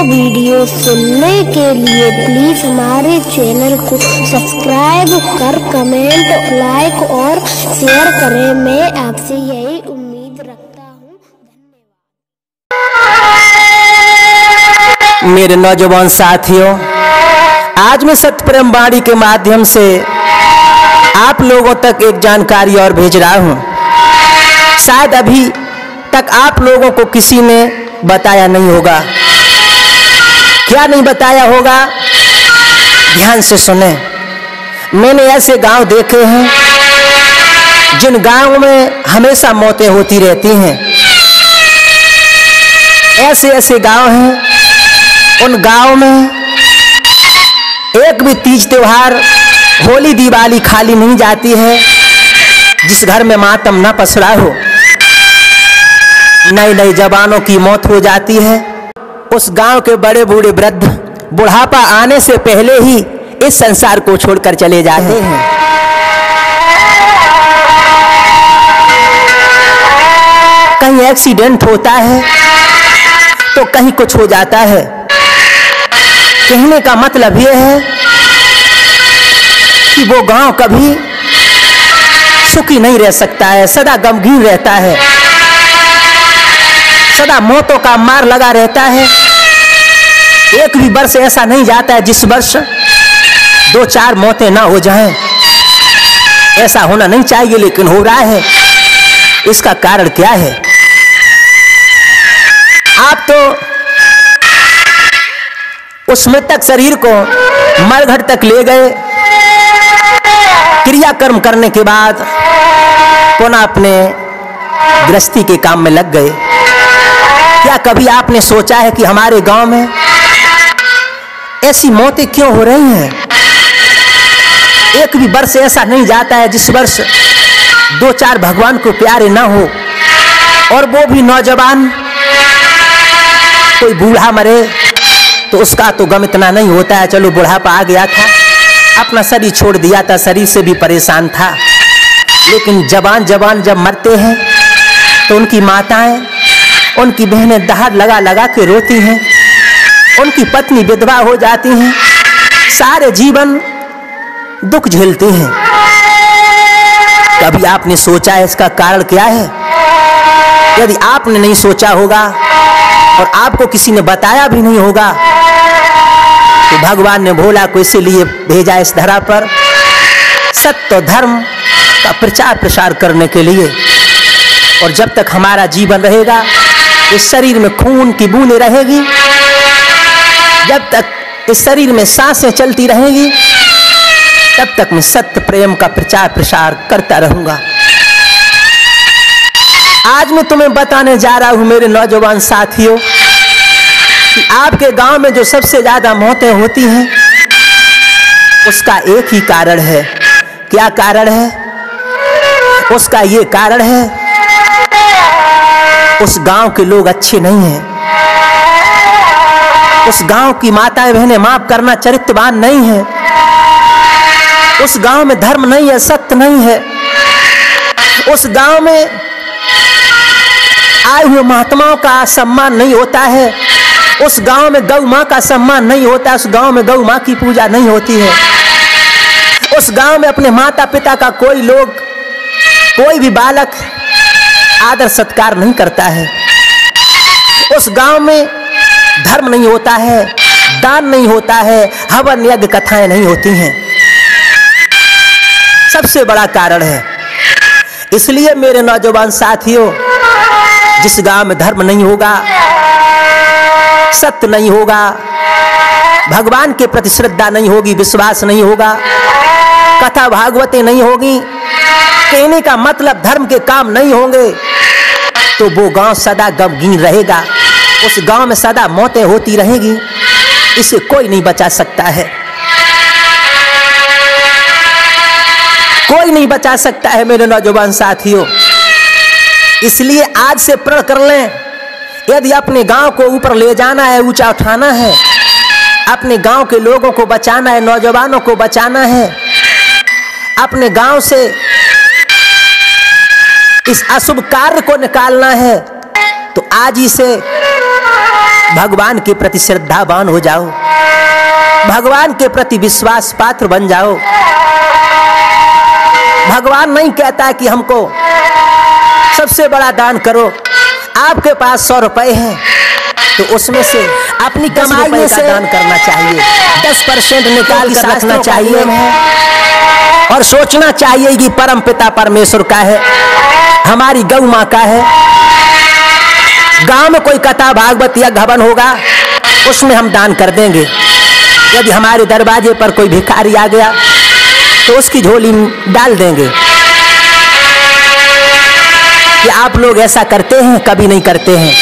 Video सुनने के लिए प्लीज हमारे चैनल को सब्सक्राइब कर कमेंट, लाइक और शेयर करें। मैं आपसे यही उम्मीद रखता हूँ। धन्यवाद। मेरे नौजवान साथियों, आज मैं सत्य प्रेम वाणी के माध्यम से आप लोगों तक एक जानकारी और भेज रहा हूँ। शायद अभी तक आप लोगों को किसी ने बताया नहीं होगा। क्या नहीं बताया होगा? ध्यान से सुने। मैंने ऐसे गांव देखे हैं जिन गांवों में हमेशा मौतें होती रहती हैं। ऐसे ऐसे गांव हैं, उन गांव में एक भी तीज त्योहार, होली, दिवाली खाली नहीं जाती है जिस घर में मातम न पसरा हो। नए नए जवानों की मौत हो जाती है। उस गांव के बड़े बूढ़े वृद्ध बुढ़ापा आने से पहले ही इस संसार को छोड़कर चले जाते हैं। कहीं एक्सीडेंट होता है तो कहीं कुछ हो जाता है। कहने का मतलब यह है कि वो गांव कभी सुखी नहीं रह सकता है, सदा गमगीन रहता है, सदा मौतों का मार लगा रहता है। एक भी वर्ष ऐसा नहीं जाता है जिस वर्ष 2-4 मौतें ना हो जाएं। ऐसा होना नहीं चाहिए लेकिन हो रहा है। इसका कारण क्या है? आप तो उस मृतक शरीर को मरघट तक ले गए, क्रियाकर्म करने के बाद पुनः अपने गृहस्थी के काम में लग गए। क्या कभी आपने सोचा है कि हमारे गांव में ऐसी मौतें क्यों हो रही हैं? एक भी वर्ष ऐसा नहीं जाता है जिस वर्ष 2-4 भगवान को प्यारे ना हो, और वो भी नौजवान। कोई बूढ़ा मरे तो उसका तो गम इतना नहीं होता है, चलो बुढ़ापा आ गया था, अपना शरीर छोड़ दिया था, शरीर से भी परेशान था। लेकिन जवान जब मरते हैं तो उनकी माताएं, उनकी बहनें दहाड़ लगा लगा के रोती हैं, उनकी पत्नी विधवा हो जाती हैं, सारे जीवन दुख झेलती हैं। कभी आपने सोचा है इसका कारण क्या है? यदि आपने नहीं सोचा होगा और आपको किसी ने बताया भी नहीं होगा तो भगवान ने भोला को इसीलिए भेजा इस धरा पर सत्य धर्म का प्रचार प्रसार करने के लिए। और जब तक हमारा जीवन रहेगा, इस शरीर में खून की बूंदें रहेगी, जब तक इस शरीर में सांसें चलती रहेंगी, तब तक मैं सत्य प्रेम का प्रचार प्रसार करता रहूंगा। आज मैं तुम्हें बताने जा रहा हूं मेरे नौजवान साथियों कि आपके गांव में जो सबसे ज्यादा मौतें होती हैं उसका एक ही कारण है। क्या कारण है? उसका ये कारण है उस गांव के लोग अच्छे नहीं हैं। उस गांव की माताएं बहनें माफ करना चरित्रवान नहीं है। उस गांव में धर्म नहीं है, सत्य नहीं है। उस गांव में आए हुए महात्माओं का सम्मान नहीं होता है। उस गांव में गौ माँ का सम्मान नहीं होता है। उस गांव में गौ माँ की पूजा नहीं होती है। उस गांव में अपने माता पिता का कोई भी बालक आदर सत्कार नहीं करता है। उस गांव में धर्म नहीं होता है, दान नहीं होता है, हवन यज्ञ कथाएं नहीं होती हैं। सबसे बड़ा कारण है। इसलिए मेरे नौजवान साथियों, जिस गांव में धर्म नहीं होगा, सत्य नहीं होगा, भगवान के प्रति श्रद्धा नहीं होगी, विश्वास नहीं होगा, कथा भागवतें नहीं होगी, कहने का मतलब धर्म के काम नहीं होंगे, तो वो गांव सदा गमगीन रहेगा। उस गांव में सदा मौतें होती रहेगी। इसे कोई नहीं बचा सकता है, कोई नहीं बचा सकता है मेरे नौजवान साथियों। इसलिए आज से प्रण कर लें, यदि अपने गांव को ऊपर ले जाना है, ऊंचा उठाना है, अपने गांव के लोगों को बचाना है, नौजवानों को बचाना है, अपने गांव से इस अशुभ कार्य को निकालना है, तो आज ही से भगवान के प्रति श्रद्धावान हो जाओ, भगवान के प्रति विश्वास पात्र बन जाओ। भगवान नहीं कहता कि हमको सबसे बड़ा दान करो। आपके पास 100 रुपए हैं तो उसमें से अपनी कमाई से दान करना चाहिए, 10% निकाल कर रखना चाहिए और सोचना चाहिए कि परम पिता परमेश्वर का है, हमारी गौ माँ का है। गांव में कोई कथा भागवत या हवन होगा, उसमें हम दान कर देंगे। यदि हमारे दरवाजे पर कोई भिखारी आ गया तो उसकी झोली डाल देंगे। कि आप लोग ऐसा करते हैं? कभी नहीं करते हैं।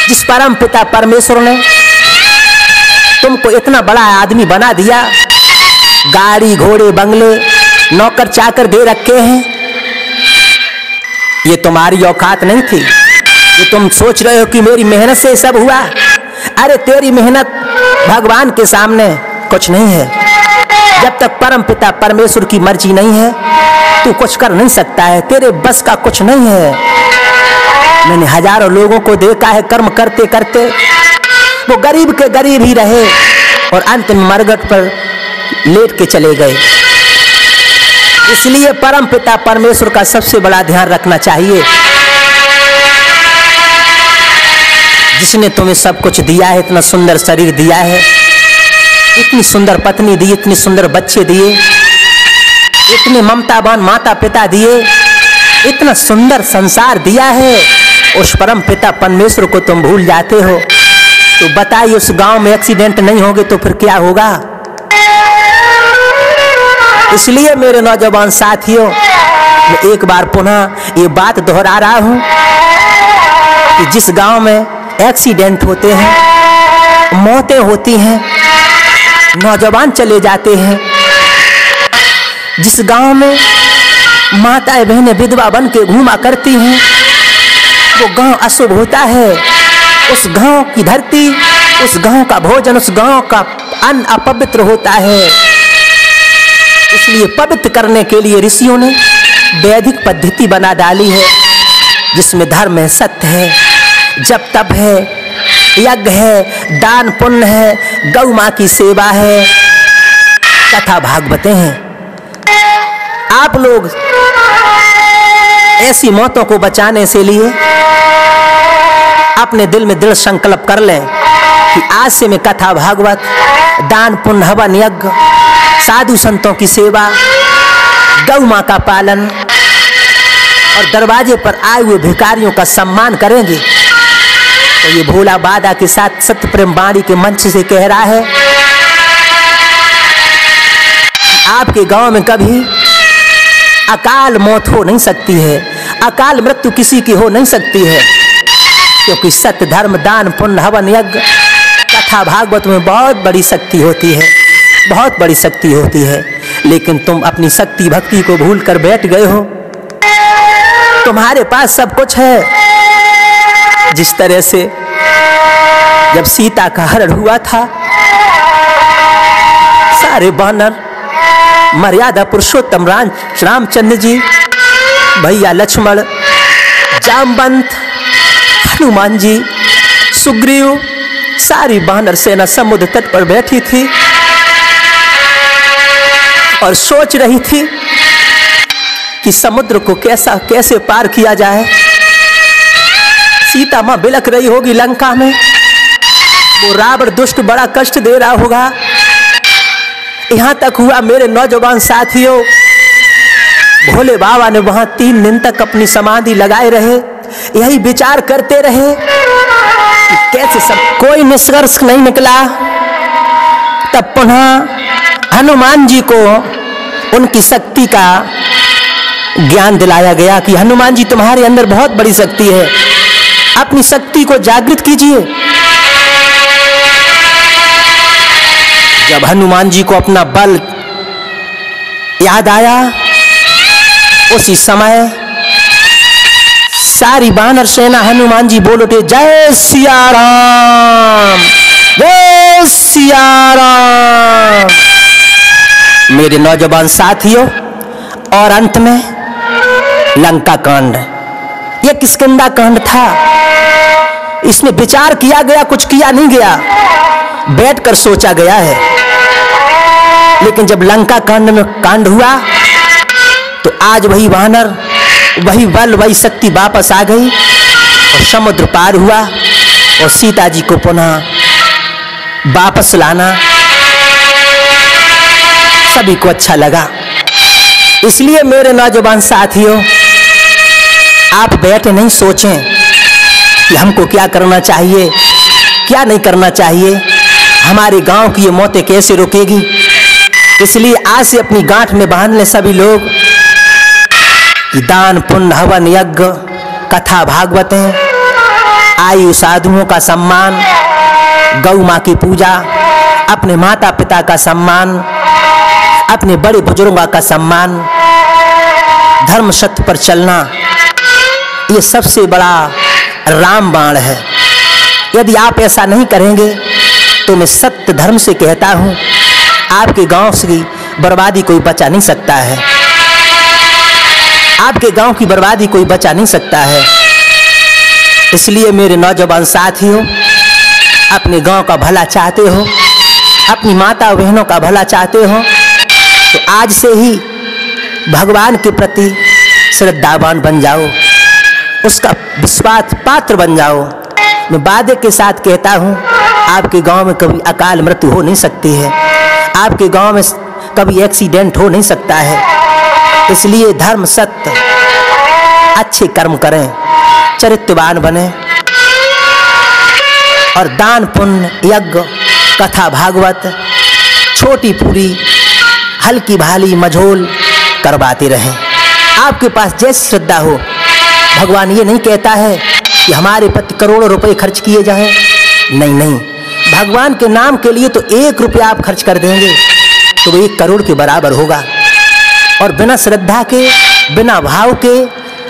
जिस परम पिता परमेश्वर ने तुमको इतना बड़ा आदमी बना दिया, गाड़ी घोड़े बंगले नौकर चाकर दे रखे हैं, ये तुम्हारी औकात नहीं थी। ये तुम सोच रहे हो कि मेरी मेहनत से सब हुआ। अरे तेरी मेहनत भगवान के सामने कुछ नहीं है। जब तक परम पिता परमेश्वर की मर्जी नहीं है तू कुछ कर नहीं सकता है, तेरे बस का कुछ नहीं है। मैंने हजारों लोगों को देखा है कर्म करते करते वो गरीब के गरीब ही रहे और अंत में मरघट पर लेट के चले गए। इसलिए परम पिता परमेश्वर का सबसे बड़ा ध्यान रखना चाहिए। जिसने तुम्हें सब कुछ दिया है, इतना सुंदर शरीर दिया है, इतनी सुंदर पत्नी दी, इतनी सुंदर बच्चे दिए, इतने ममतावान माता पिता दिए, इतना सुंदर संसार दिया है, उस परम पिता परमेश्वर को तुम भूल जाते हो। तो बताइए, उस गांव में एक्सीडेंट नहीं होंगे तो फिर क्या होगा? इसलिए मेरे नौजवान साथियों, मैं एक बार पुनः ये बात दोहरा रहा हूं कि जिस गांव में एक्सीडेंट होते हैं, मौतें होती हैं, नौजवान चले जाते हैं, जिस गांव में माताएं बहनें विधवा बन के घूमा करती हैं, वो गांव अशुभ होता है। उस गांव की धरती, उस गांव का भोजन, उस गांव का अन्न अपवित्र होता है। इसलिए पवित्र करने के लिए ऋषियों ने वैदिक पद्धति बना डाली है, जिसमें धर्म है, सत्य है, जप तप है, यज्ञ है, दान पुण्य है, गौ माँ की सेवा है, कथा भागवतें हैं। आप लोग ऐसी मौतों को बचाने से लिए अपने दिल में दृढ़ संकल्प कर लें कि आज से मैं कथा भागवत, दान पुण्य, हवन यज्ञ, साधु संतों की सेवा, गौ माँ का पालन और दरवाजे पर आए हुए भिखारियों का सम्मान करेंगे। तो ये भोला बादा के साथ सत्य प्रेम वाणी के मंच से कह रहा है, आपके गांव में कभी अकाल मौत हो नहीं सकती है, अकाल मृत्यु किसी की हो नहीं सकती है, क्योंकि सत्य धर्म दान पुण्य हवन यज्ञ कथा भागवत में बहुत बड़ी शक्ति होती है, बहुत बड़ी शक्ति होती है। लेकिन तुम अपनी शक्ति भक्ति को भूल कर बैठ गए हो। तुम्हारे पास सब कुछ है। जिस तरह से जब सीता का हरण हुआ था, सारे वानर, मर्यादा पुरुषोत्तम रामचंद्र जी, भैया लक्ष्मण, जामवंत, हनुमान जी, सुग्रीव, सारी वानर सेना समुद्र तट पर बैठी थी और सोच रही थी कि समुद्र को कैसे पार किया जाए। सीता मां बिलख रही होगी लंका में, वो रावण दुष्ट बड़ा कष्ट दे रहा होगा। यहां तक हुआ मेरे नौजवान साथियों, भोले बाबा ने वहां 3 दिन तक अपनी समाधि लगाए रहे, यही विचार करते रहे कि कैसे सब, कोई निष्कर्ष नहीं निकला। तब पुनः हनुमान जी को उनकी शक्ति का ज्ञान दिलाया गया कि हनुमान जी तुम्हारे अंदर बहुत बड़ी शक्ति है, अपनी शक्ति को जागृत कीजिए। जब हनुमान जी को अपना बल याद आया, उसी समय सारी वानर सेना हनुमान जी बोल उठे, जय सिया राम, जय सिया राम। मेरे नौजवान साथियों, और अंत में लंका कांड, यह किष्किंधा कांड था। इसमें विचार किया गया, कुछ किया नहीं गया, बैठकर सोचा गया है। लेकिन जब लंका कांड में कांड हुआ तो आज वही वानर, वही बल, वही शक्ति वापस आ गई और समुद्र पार हुआ और सीता जी को पुनः वापस लाना सभी को अच्छा लगा। इसलिए मेरे नौजवान साथियों, आप बैठे नहीं सोचें कि हमको क्या करना चाहिए, क्या नहीं करना चाहिए, हमारे गांव की ये मौतें कैसे रुकेगी। इसलिए आज से अपनी गांठ में बांध ले सभी लोग कि दान पुण्य हवन यज्ञ कथा भागवतें, आयु साधुओं का सम्मान, गौ माँ की पूजा, अपने माता पिता का सम्मान, अपने बड़े बुजुर्गों का सम्मान, धर्म सत्य पर चलना, ये सबसे बड़ा रामबाण है। यदि आप ऐसा नहीं करेंगे तो मैं सत्य धर्म से कहता हूँ, आपके गांव की बर्बादी कोई बचा नहीं सकता है। आपके गांव की बर्बादी कोई बचा नहीं सकता है। इसलिए मेरे नौजवान साथियों, अपने गांव का भला चाहते हो, अपनी माता बहनों का भला चाहते हो, तो आज से ही भगवान के प्रति श्रद्धावान बन जाओ, उसका विश्वास पात्र बन जाओ। मैं वादे के साथ कहता हूँ, आपके गांव में कभी अकाल मृत्यु हो नहीं सकती है, आपके गांव में कभी एक्सीडेंट हो नहीं सकता है। इसलिए धर्म सत्य, अच्छे कर्म करें, चरित्रवान बने और दान पुण्य यज्ञ कथा भागवत छोटी पूरी हल्की भाली मझोल करवाते रहें। आपके पास जैसी श्रद्धा हो। भगवान ये नहीं कहता है कि हमारे प्रति करोड़ों रुपए खर्च किए जाएं, नहीं नहीं, भगवान के नाम के लिए तो 1 रुपया आप खर्च कर देंगे तो वो 1 करोड़ के बराबर होगा। और बिना श्रद्धा के, बिना भाव के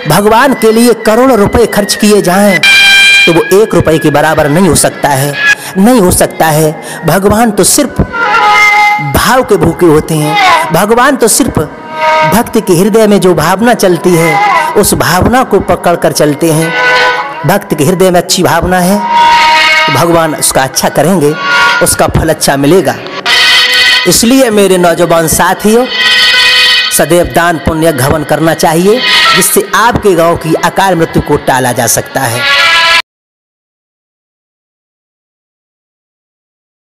भगवान के लिए करोड़ों रुपए खर्च किए जाएं तो वो 1 रुपए के बराबर नहीं हो सकता है, नहीं हो सकता है। भगवान तो सिर्फ भाव के भूखे होते हैं। भगवान तो सिर्फ भक्त के हृदय में जो भावना चलती है उस भावना को पकड़ कर चलते हैं। भक्त के हृदय में अच्छी भावना है तो भगवान उसका अच्छा करेंगे, उसका फल अच्छा मिलेगा। इसलिए मेरे नौजवान साथियों, सदैव दान पुण्य हवन करना चाहिए, जिससे आपके गांव की अकाल मृत्यु को टाला जा सकता है।